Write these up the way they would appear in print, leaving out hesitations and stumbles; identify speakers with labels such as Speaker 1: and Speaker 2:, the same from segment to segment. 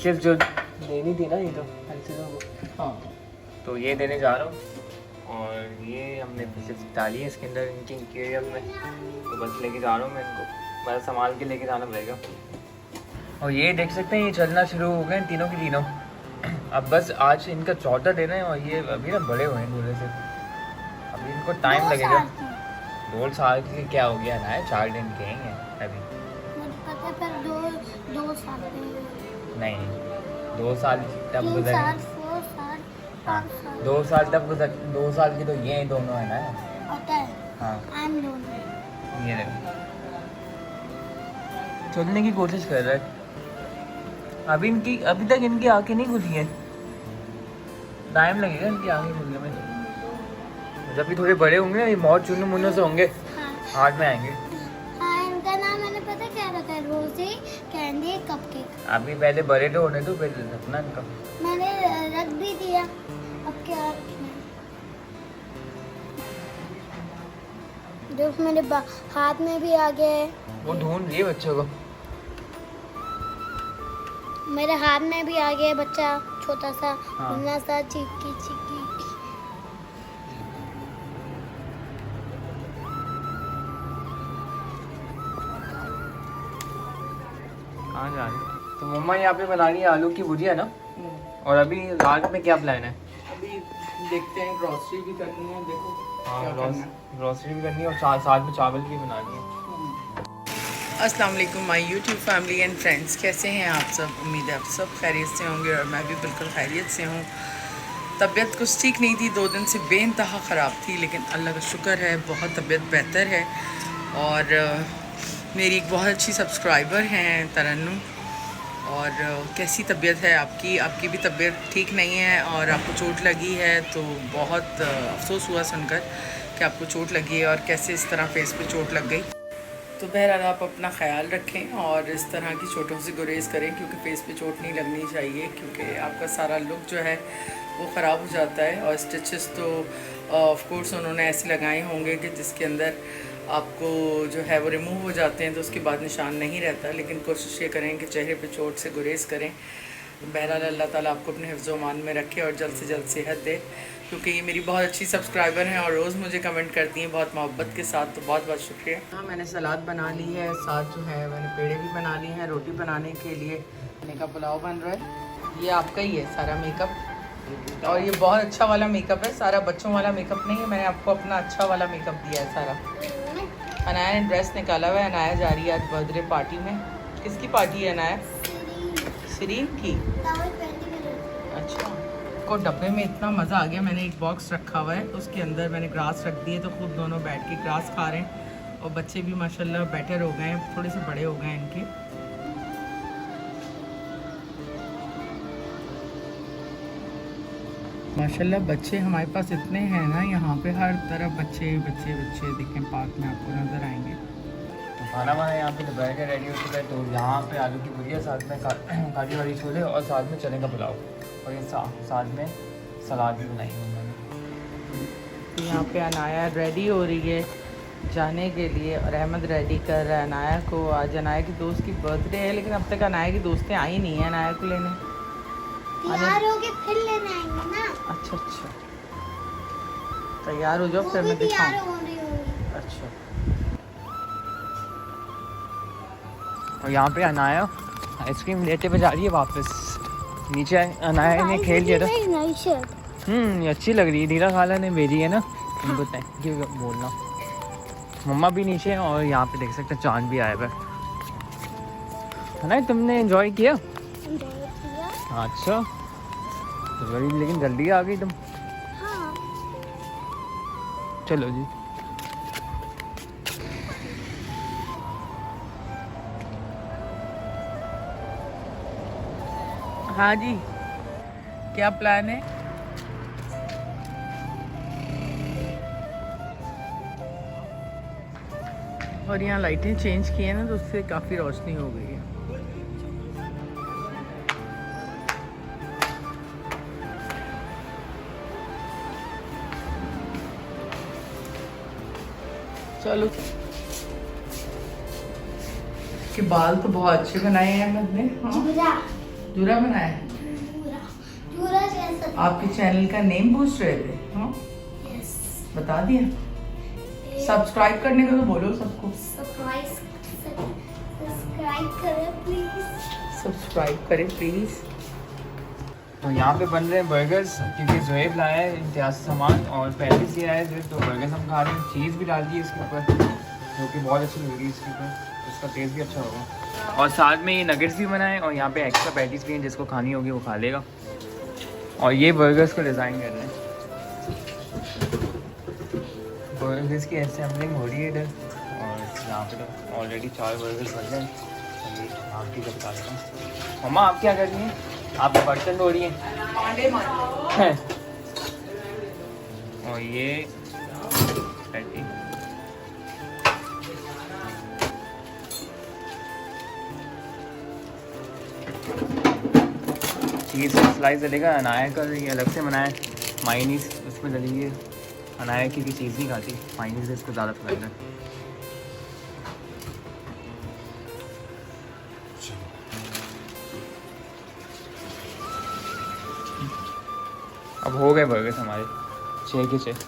Speaker 1: Fishes जो देनी थी ना, ये तो हाँ, तो ये देने जा रहा हूँ। और ये हमने फिशेस डाली है इसके अंदर, इनके एक्वेरियम में, तो बस लेके जा रहा हूँ मैं इनको, बस संभाल के लेके जाना पड़ेगा। और ये देख सकते हैं ये चलना शुरू हो गए तीनों के तीनों। अब बस आज इनका चौथा दिन है और ये अभी ना बड़े हुए हैं पूरे से, अभी इनको टाइम लगेगा। 2 साल के क्या हो गया ना, 4 दिन के हैं अभी।
Speaker 2: मुझे पता है, पर 2 साल
Speaker 1: नहीं, 2 साल तब
Speaker 2: 3
Speaker 1: गुजर,
Speaker 2: साल 4 साल 5 साल
Speaker 1: 2 साल तब गुजर, 2 साल की तो ये हैं दोनों है ना।
Speaker 2: होता है।
Speaker 1: हाँ
Speaker 2: आई एम लोन।
Speaker 1: ये देखो चलने की कोशिश कर रहा है। अभी तक इनकी आंखें नहीं खुली हैं, टाइम लगेगा इनकी आंखें खुलने में। जब भी थोड़े बड़े होंगे ये मौत चुन्नू मुन्नू से होंगे,
Speaker 2: हाँ
Speaker 1: हाथ में आएंगे।
Speaker 2: हाँ, इनका नाम मैंने पता क्या रखा है, रोजी कैंडी कपकेक।
Speaker 1: अभी पहले बड़े तो होने दो, पहले रखना इनका।
Speaker 2: मैंने रख भी दिया, अब क्या रखना। जो मेरे हाथ में भी आ गया है,
Speaker 1: वो ढूंढ लिए बच्चों को।
Speaker 2: मेरे हाथ में भी आ गया बच्चा, छोटा सा
Speaker 1: हाँ।
Speaker 2: मुन्ना सा, चिक्की चिक्की।
Speaker 1: कहाँ जा रहे हैं? तो मम्मा यहाँ पे बना रही है आलू की भुजिया ना। और अभी रात में क्या प्लान है?
Speaker 3: अभी देखते हैं, ग्रोसरी भी करनी है, देखो क्या करना है।
Speaker 1: ग्रोसरी भी करनी है और साथ में चावल भी बनानी है।
Speaker 3: अस्सलाम वालेकुम my YouTube family and friends, कैसे हैं आप सब? उम्मीद है आप सब खैरियत से होंगे और मैं भी बिल्कुल खैरियत से हूँ। तबीयत कुछ ठीक नहीं थी, 2 दिन से बेइंतहा ख़राब थी, लेकिन अल्लाह का शुक्र है बहुत तबीयत बेहतर है। और मेरी एक बहुत अच्छी सब्सक्राइबर हैं तरन्नुम। और कैसी तबीयत है आपकी? आपकी भी तबीयत ठीक नहीं है और आपको चोट लगी है, तो बहुत अफसोस हुआ सुनकर कि आपको चोट लगी है और कैसे इस तरह फेस पे चोट लग गई। तो बहरहाल आप अपना ख़्याल रखें और इस तरह की चोटों से गुरेज करें, क्योंकि फेस पे चोट नहीं लगनी चाहिए, क्योंकि आपका सारा लुक जो है वो ख़राब हो जाता है। और स्टिचेस तो ऑफ कोर्स उन्होंने ऐसे लगाए होंगे कि जिसके अंदर आपको जो है वो रिमूव हो जाते हैं, तो उसके बाद निशान नहीं रहता। लेकिन कोशिश ये करें कि चेहरे पे चोट से गुरेज करें। बहरहाल अल्लाह ताला आपको अपने हिफ्ज़ व अमान में रखे और जल्द से जल्द सेहत दे, क्योंकि ये मेरी बहुत अच्छी सब्सक्राइबर हैं और रोज़ मुझे कमेंट करती हैं बहुत मोहब्बत के साथ, तो बहुत बहुत शुक्रिया। हाँ, मैंने सलाद बना ली है, साथ जो है मैंने पेड़े भी बना लिए हैं। रोटी बनाने के लिए चने का पुलाव बन रहा है। ये आपका ही है सारा मेकअप, और ये बहुत अच्छा वाला मेकअप है, सारा बच्चों वाला मेकअप नहीं है, मैंने आपको अपना अच्छा वाला मेकअप दिया है सारा। अनाया ने ड्रेस निकाला हुआ है, अनाया जा रही है आज बर्थडे पार्टी में। किसकी पार्टी है अनाया? सरीन की। अच्छा, को डब्बे में इतना मज़ा आ गया, मैंने एक बॉक्स रखा हुआ है, उसके अंदर मैंने ग्रास रख दिए, तो खुद दोनों बैठ के ग्रास खा रहे हैं। और बच्चे भी माशाल्लाह बेटर हो गए हैं, थोड़े से बड़े हो गए हैं इनके। माशाल्लाह बच्चे हमारे पास इतने हैं ना, यहाँ पे हर तरफ बच्चे बच्चे बच्चे दिखें, पार्क में आपको नज़र आएंगे।
Speaker 1: तो खाना वाना यहाँ पे दोपहर के रेडी हो चुका है। तो यहाँ पे आलू की भुजिया, साथ में काली वाली छोले और साथ में चने का पुलाव, और ये साथ में सलाद भी बनाई है उन्होंने।
Speaker 3: तो यहाँ पे अनाया रेडी हो रही है जाने के लिए और अहमद रेडी कर रहा है अनाया को। आज अनाया की दोस्त की बर्थडे है, लेकिन अब तक अनाया की दोस्तें आई नहीं है अनाया को लेने।
Speaker 2: तैयार हो के फिर लेने आएंगे ना।
Speaker 3: अच्छा अच्छा, तैयार हो जाओ
Speaker 2: वो
Speaker 3: फिर
Speaker 2: भी
Speaker 3: मैं
Speaker 2: तैयार
Speaker 3: दिखाऊँ।
Speaker 2: हो रही होंगी।
Speaker 3: अच्छा,
Speaker 1: और यहाँ पे अनाया आइसक्रीम लेते हुए जा रही है वापस नीचे। अनाया ने खेल लिया था।
Speaker 2: नई शर्ट
Speaker 1: ये अच्छी लग रही है, दीरा खाला ने भेजी है ना, उनको थैंक यू बोलना। मम्मा भी नीचे हैं और यहाँ पे देख सकते हैं चांद भी आया हुआ है ना। तुमने एंजॉय किया? अच्छा, तो बड़ी लेकिन जल्दी आ गई तुम।
Speaker 2: हाँ।
Speaker 1: चलो जी।
Speaker 3: हाँ जी, क्या प्लान है? और यहाँ लाइटें चेंज की है ना, तो उससे काफ़ी रोशनी हो गई है। चलो, के बाल तो बहुत अच्छे बनाए हैं अहमद ने। हाँ? जूरा बनाया है।
Speaker 2: पूरा जैसा।
Speaker 3: आपके चैनल का नेम पूछ रहे थे? हाँ,
Speaker 2: यस।
Speaker 3: बता दिया। सब्सक्राइब करने का तो बोलो सबको।
Speaker 2: सब्सक्राइब करें प्लीज।
Speaker 3: सब्सक्राइब करें प्लीज।
Speaker 1: तो यहाँ पे बन रहे हैं बर्गर्स, क्योंकि जोएब लाया है इम्तियाज से सामान और पहले से आया है, तो बर्गर्स हम खा रहे हैं। चीज़ भी डाल दी है इसके ऊपर, जो कि बहुत अच्छी लग रही है इसके ऊपर, इसका टेस्ट भी अच्छा होगा। और साथ में ये नगेट्स भी बनाए और यहाँ पे एक्स्ट्रा पैटीज भी हैं, जिसको खानी होगी वो खा लेगा। और ये बर्गर्स को डिज़ाइन कर रहे हैं, बर्गर्स की असेंबलिंग हो रही है इधर। और यहाँ पे तो ऑलरेडी 4 बर्गर्स बन गए। नाम की बता देता हूँ। मम्मा आप क्या कर रही हैं? आप बर्तन धो रही हैं? और ये पैटी, चीज़ स्लाइस डलेगा। अनाया कर रही है, अलग से बनाया। मायनीस उसमें डली है। अनाया की चीज़ नहीं खाती, मायनीस से इसको ज़्यादा पसंद है। अब हो गए बर्गर्स हमारे 6 के 6।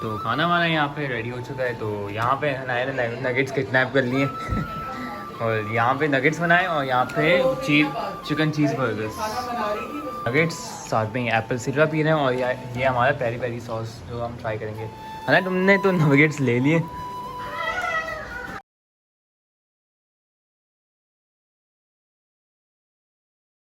Speaker 1: तो खाना वाना यहाँ पे रेडी हो चुका है। तो यहाँ पे अनाया ने नगेट्स किडनैप कर लिए और यहाँ पे नगेट्स बनाए और यहाँ पे चिकन चीज़ बर्गर्स, नगेट्स, साथ में एप्पल सिरप पी रहे हैं। और ये हमारा पेरी पेरी सॉस जो हम ट्राई करेंगे। है ना, तुमने तो नगेट्स ले लिए।